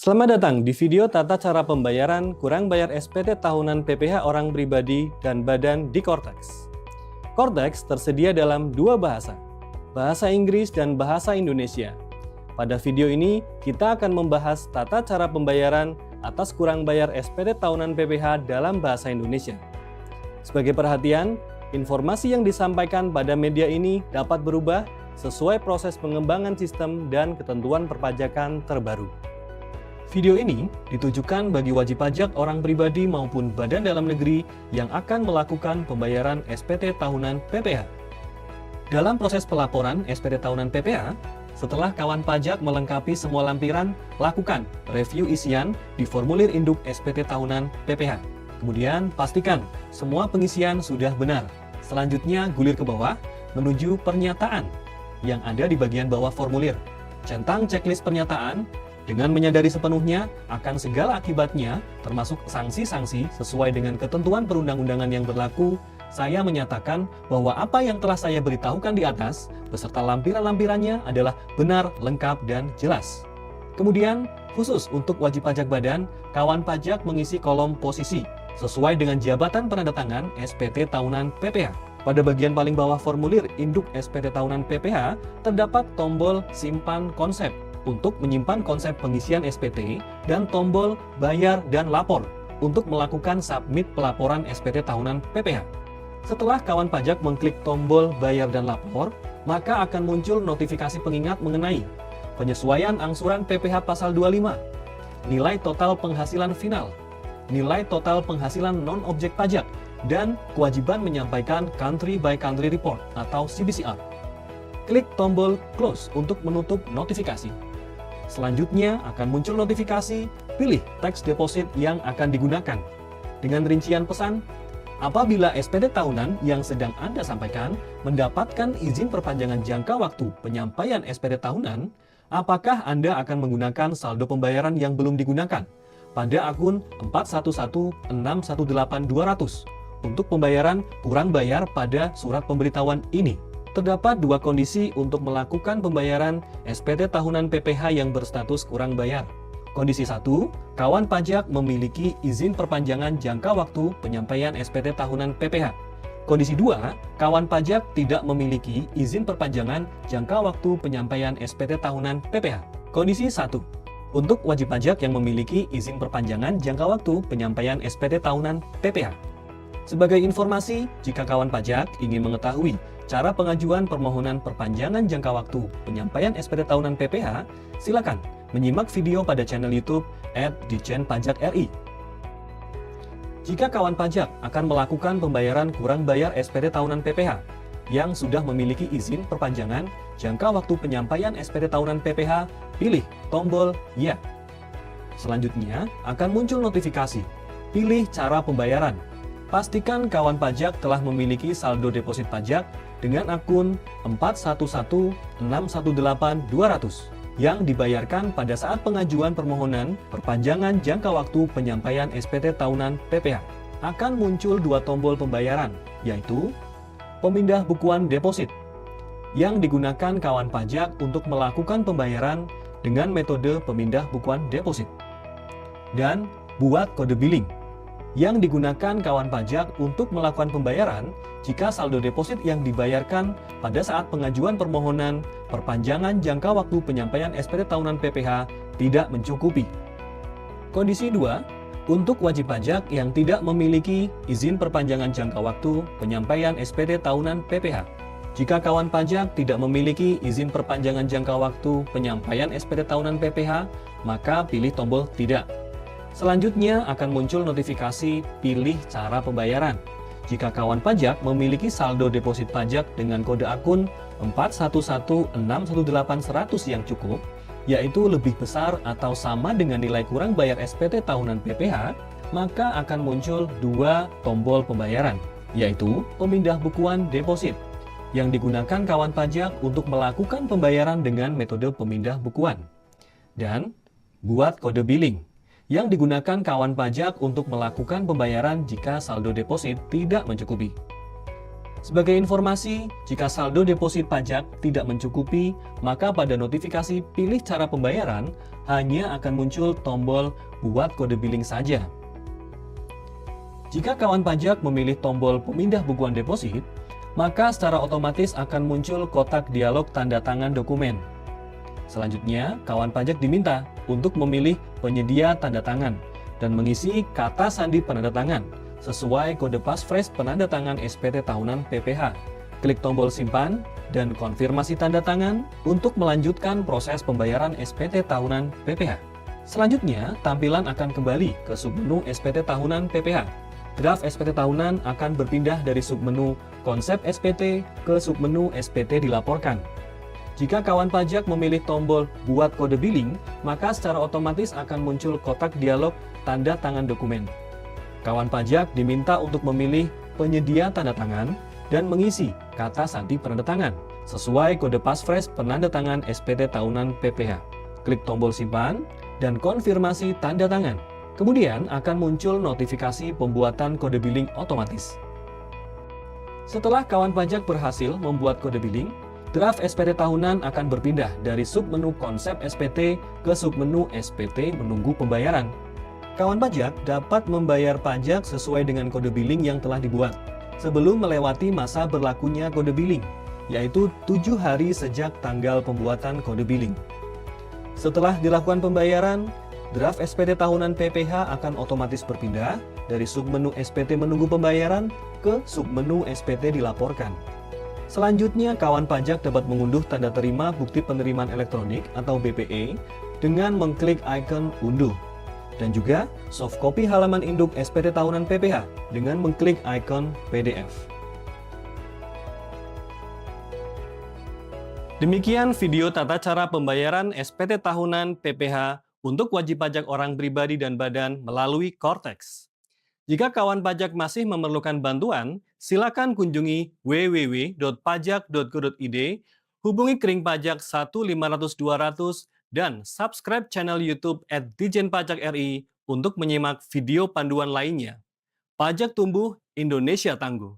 Selamat datang di video tata cara pembayaran kurang bayar SPT tahunan PPh orang pribadi dan badan di Kortex. Kortex tersedia dalam dua bahasa, bahasa Inggris dan bahasa Indonesia. Pada video ini, kita akan membahas tata cara pembayaran atas kurang bayar SPT tahunan PPh dalam bahasa Indonesia. Sebagai perhatian, informasi yang disampaikan pada media ini dapat berubah sesuai proses pengembangan sistem dan ketentuan perpajakan terbaru. Video ini ditujukan bagi wajib pajak orang pribadi maupun badan dalam negeri yang akan melakukan pembayaran SPT tahunan PPh. Dalam proses pelaporan SPT tahunan PPh, setelah kawan pajak melengkapi semua lampiran, lakukan review isian di formulir induk SPT tahunan PPh. Kemudian pastikan semua pengisian sudah benar. Selanjutnya gulir ke bawah menuju pernyataan yang ada di bagian bawah formulir. Centang checklist pernyataan. Dengan menyadari sepenuhnya akan segala akibatnya, termasuk sanksi-sanksi sesuai dengan ketentuan perundang-undangan yang berlaku, saya menyatakan bahwa apa yang telah saya beritahukan di atas, beserta lampiran-lampirannya adalah benar, lengkap, dan jelas. Kemudian, khusus untuk wajib pajak badan, kawan pajak mengisi kolom posisi, sesuai dengan jabatan penandatangan SPT tahunan PPh. Pada bagian paling bawah formulir induk SPT tahunan PPh, terdapat tombol simpan konsep, untuk menyimpan konsep pengisian SPT dan tombol bayar dan lapor untuk melakukan submit pelaporan SPT tahunan PPh. Setelah kawan pajak mengklik tombol bayar dan lapor, maka akan muncul notifikasi pengingat mengenai penyesuaian angsuran PPh pasal 25, nilai total penghasilan final, nilai total penghasilan non-objek pajak, dan kewajiban menyampaikan country by country report atau CBCR. Klik tombol close untuk menutup notifikasi. Selanjutnya akan muncul notifikasi, pilih tax deposit yang akan digunakan. Dengan rincian pesan, apabila SPT tahunan yang sedang Anda sampaikan mendapatkan izin perpanjangan jangka waktu penyampaian SPT tahunan, apakah Anda akan menggunakan saldo pembayaran yang belum digunakan pada akun 411618200 untuk pembayaran kurang bayar pada surat pemberitahuan ini? Terdapat dua kondisi untuk melakukan pembayaran SPT tahunan PPh yang berstatus kurang bayar. Kondisi 1, kawan pajak memiliki izin perpanjangan jangka waktu penyampaian SPT tahunan PPh. Kondisi 2, kawan pajak tidak memiliki izin perpanjangan jangka waktu penyampaian SPT tahunan PPh. Kondisi 1, untuk wajib pajak yang memiliki izin perpanjangan jangka waktu penyampaian SPT tahunan PPh. Sebagai informasi, jika kawan pajak ingin mengetahui cara pengajuan permohonan perpanjangan jangka waktu penyampaian SPT tahunan PPh, silakan menyimak video pada channel YouTube @ditjenpajakri. Jika kawan pajak akan melakukan pembayaran kurang bayar SPT tahunan PPh yang sudah memiliki izin perpanjangan jangka waktu penyampaian SPT tahunan PPh, pilih tombol Ya. Selanjutnya akan muncul notifikasi. Pilih cara pembayaran. Pastikan kawan pajak telah memiliki saldo deposit pajak dengan akun 411618200 yang dibayarkan pada saat pengajuan permohonan perpanjangan jangka waktu penyampaian SPT tahunan PPh. Akan muncul dua tombol pembayaran, yaitu pemindah bukuan deposit yang digunakan kawan pajak untuk melakukan pembayaran dengan metode pemindah bukuan deposit, dan buat kode billing yang digunakan kawan pajak untuk melakukan pembayaran jika saldo deposit yang dibayarkan pada saat pengajuan permohonan perpanjangan jangka waktu penyampaian SPT tahunan PPh tidak mencukupi. Kondisi 2, untuk wajib pajak yang tidak memiliki izin perpanjangan jangka waktu penyampaian SPT tahunan PPh. Jika kawan pajak tidak memiliki izin perpanjangan jangka waktu penyampaian SPT tahunan PPh, maka pilih tombol tidak. Selanjutnya akan muncul notifikasi pilih cara pembayaran. Jika kawan pajak memiliki saldo deposit pajak dengan kode akun 411618100 yang cukup, yaitu lebih besar atau sama dengan nilai kurang bayar SPT tahunan PPh, maka akan muncul dua tombol pembayaran, yaitu pemindah bukuan deposit, yang digunakan kawan pajak untuk melakukan pembayaran dengan metode pemindah bukuan, dan buat kode billing, yang digunakan kawan pajak untuk melakukan pembayaran jika saldo deposit tidak mencukupi. Sebagai informasi, jika saldo deposit pajak tidak mencukupi, maka pada notifikasi pilih cara pembayaran hanya akan muncul tombol buat kode billing saja. Jika kawan pajak memilih tombol pemindah bukuan deposit, maka secara otomatis akan muncul kotak dialog tanda tangan dokumen. Selanjutnya, kawan pajak diminta untuk memilih penyedia tanda tangan dan mengisi kata sandi penanda tangan sesuai kode passphrase penanda tangan SPT tahunan PPH. Klik tombol simpan dan konfirmasi tanda tangan untuk melanjutkan proses pembayaran SPT tahunan PPH. Selanjutnya, tampilan akan kembali ke submenu SPT tahunan PPH. Draft SPT tahunan akan berpindah dari submenu konsep SPT ke submenu SPT dilaporkan. Jika kawan pajak memilih tombol buat kode billing, maka secara otomatis akan muncul kotak dialog tanda tangan dokumen. Kawan pajak diminta untuk memilih penyedia tanda tangan dan mengisi kata sandi penanda tangan sesuai kode passphrase penanda tangan SPT tahunan PPH. Klik tombol simpan dan konfirmasi tanda tangan. Kemudian akan muncul notifikasi pembuatan kode billing otomatis. Setelah kawan pajak berhasil membuat kode billing, draft SPT tahunan akan berpindah dari submenu konsep SPT ke submenu SPT menunggu pembayaran. Kawan pajak dapat membayar pajak sesuai dengan kode billing yang telah dibuat sebelum melewati masa berlakunya kode billing, yaitu 7 hari sejak tanggal pembuatan kode billing. Setelah dilakukan pembayaran, draft SPT tahunan PPH akan otomatis berpindah dari submenu SPT menunggu pembayaran ke submenu SPT dilaporkan. Selanjutnya, kawan pajak dapat mengunduh tanda terima bukti penerimaan elektronik atau BPE dengan mengklik ikon unduh. Dan juga soft copy halaman induk SPT tahunan PPH dengan mengklik ikon PDF. Demikian video tata cara pembayaran SPT tahunan PPH untuk wajib pajak orang pribadi dan badan melalui Cortex. Jika kawan pajak masih memerlukan bantuan, silakan kunjungi www.pajak.go.id, hubungi Kring Pajak 1500200 dan subscribe channel YouTube @Ditjen Pajak RI untuk menyimak video panduan lainnya. Pajak tumbuh, Indonesia tangguh.